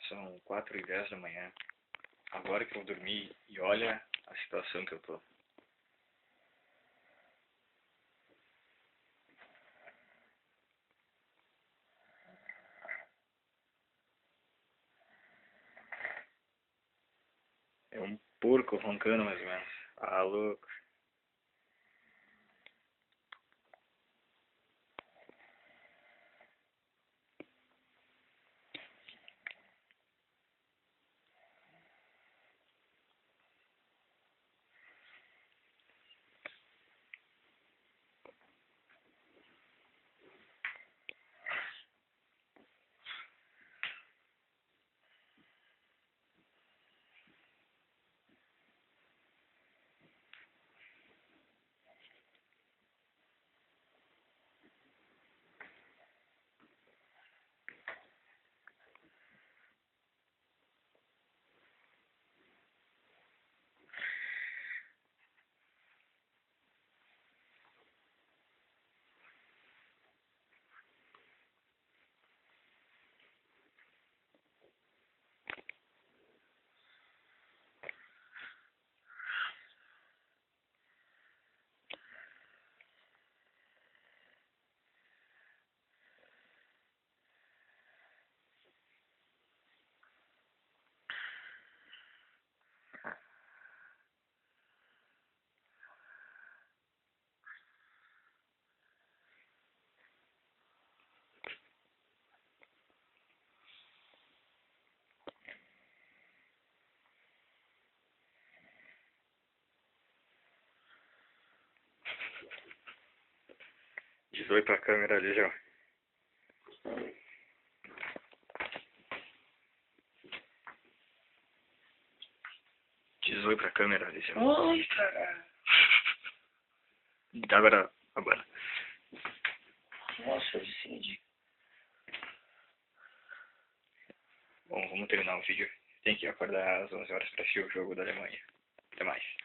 São 4h10 da manhã. Agora que eu vou dormir e olha a situação que eu tô. É um porco roncando mais ou menos. Ah, louco. Diz oi pra câmera ali, já. Diz oi pra câmera ali, já. Oi, cara. Agora. Nossa, Vicente. Bom, vamos terminar o vídeo. Tem que acordar às 11 horas pra assistir o jogo da Alemanha. Até mais.